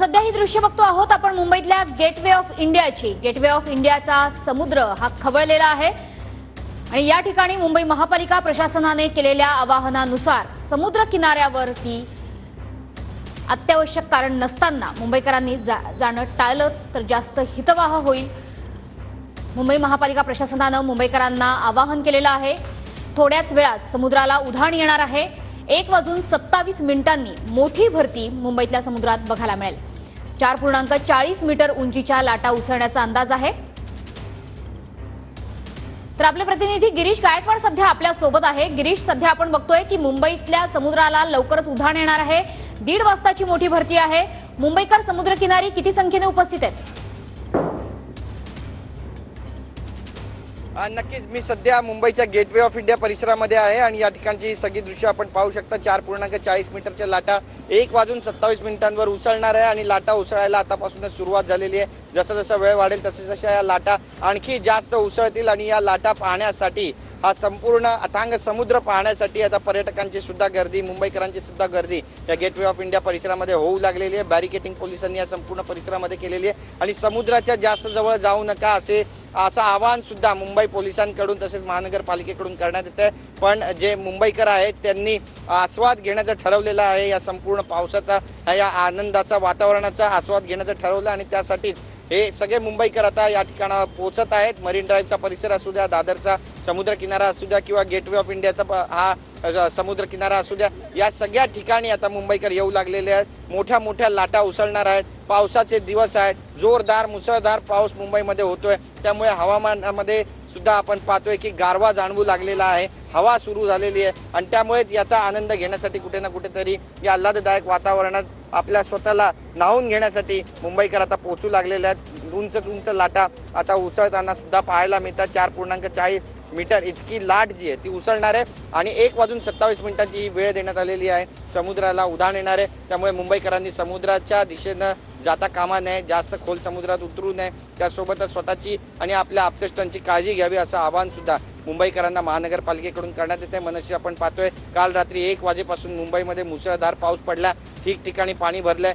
सध्या ही दृश्य बघतो आहोत आपण मुंबईतल्या गेटवे ऑफ इंडियाची। गेटवे ऑफ इंडियाचा समुद्र हा खवळलेला आहे आणि या ठिकाणी मुंबई महापालिका प्रशासनाने केलेल्या आवाहनानुसार समुद्र किनाऱ्यावरती अत्यावश्यक कारण नसताना मुंबईकरांनी जाणं टाळलं तर जास्त हितवाह होईल। मुंबई महापालिका प्रशासनाने मुंबईकरांना आवाहन केलेलं आहे। थोड्याच वेळात समुद्राला उधाण येणार आहे। 1:27 मोठी भरती मुंबईतल्या समुद्रात बघायला मिळेल। 4.40 मीटर उंचीच्या लाटा उसळण्याचा अंदाज आहे। तर आपले प्रतिनिधी गिरीश गायकवाड सध्या आपल्या सोबत आहे। गिरीश, सध्या आपण बघतोय की मुंबईतल्या समुद्राला लवकरच उधाण येणार आहे। 1:30 वाजताची मोठी भरती आहे। मुंबईकर समुद्रकिनारी किती संख्येने उपस्थित आहेत? नक्कीच मी सध्या मुंबईच्या गेटवे ऑफ इंडिया परिसरामध्ये आहे आणि या ठिकाणची सगळी दृश्य आपण पाहू शकता। 4.40 मीटरच्या लाटा 1:27 उसळणार आहे आणि लाटा उसळायला आतापासूनच सुरुवात झालेली आहे। जसं जसं वेळ वाढेल तसं या लाटा आणखी जास्त उसळतील आणि या लाटा पाहण्यासाठी हा संपूर्ण अथांग समुद्र पाहण्यासाठी आता पर्यटकांची सुद्धा गर्दी, मुंबईकरांची सुद्धा गर्दी या गेटवे ऑफ इंडिया परिसरामध्ये होऊ लागलेली आहे। बॅरिकेटिंग पोलिसांनी या संपूर्ण परिसरामध्ये केलेली आहे आणि समुद्राच्या जास्त जवळ जाऊ नका असं आवाहन सुद्धा मुंबई पोलिसांकडून तसेच महानगरपालिकेकडून करण्यात येत आहे। पण जे मुंबईकर आहेत त्यांनी आस्वाद घेण्याचं ठरवलेलं आहे। या संपूर्ण पावसाचा, या आनंदाचा, वातावरणाचा आस्वाद घेण्याचं ठरवलं आणि त्यासाठीच हे सगळे मुंबईकर आता या ठिकाणावर पोहोचत आहेत। मरीन ड्राईव्हचा परिसर असू द्या, दादरचा समुद्र किनारा असू द्या किंवा गेटवे ऑफ इंडियाचा हा समुद्र किनारा असू द्या, या सगळ्या ठिकाणी आता मुंबईकर येऊ लागलेले आहेत। मोठ्या मोठ्या लाटा उसळणार आहेत। पावसाचे दिवस आहेत। जोरदार मुसळधार पाऊस मुंबईमध्ये होतोय, त्यामुळे हवामानामध्ये सुद्धा आपण पाहतोय की गारवा जाणवू लागलेला आहे। हवा सुरू झालेली आहे आणि त्यामुळेच याचा आनंद घेण्यासाठी कुठे ना कुठेतरी या आल्हाददायक वातावरणात आपल्या स्वतःला न्हावून घेण्यासाठी मुंबईकर आता पोहोचू लागलेले आहेत। उंच लाटा आता उसळताना सुद्धा पाहायला मिळतात। 4.40 मीटर इतकी लाट जी आहे ती उसळणार आहे आणि 1:27 वेळ देण्यात आलेली आहे। समुद्राला उधाण येणार आहे, त्यामुळे मुंबईकरांनी समुद्राच्या दिशेनं जाता कामा नये, जास्त खोल समुद्रात उतरू नये, त्यासोबतच स्वतःची आणि आपल्या आप्तेष्टांची काळजी घ्यावी असं आवाहन सुद्धा मुंबईकरांना महानगरपालिकेकडून करण्यात येते। मनसे आपण पाहतोय काल रात्री 1 वाजेपासून मुंबईमध्ये मुसळधार पाऊस पडला, ठिकठिकाणी पाणी भरलंय।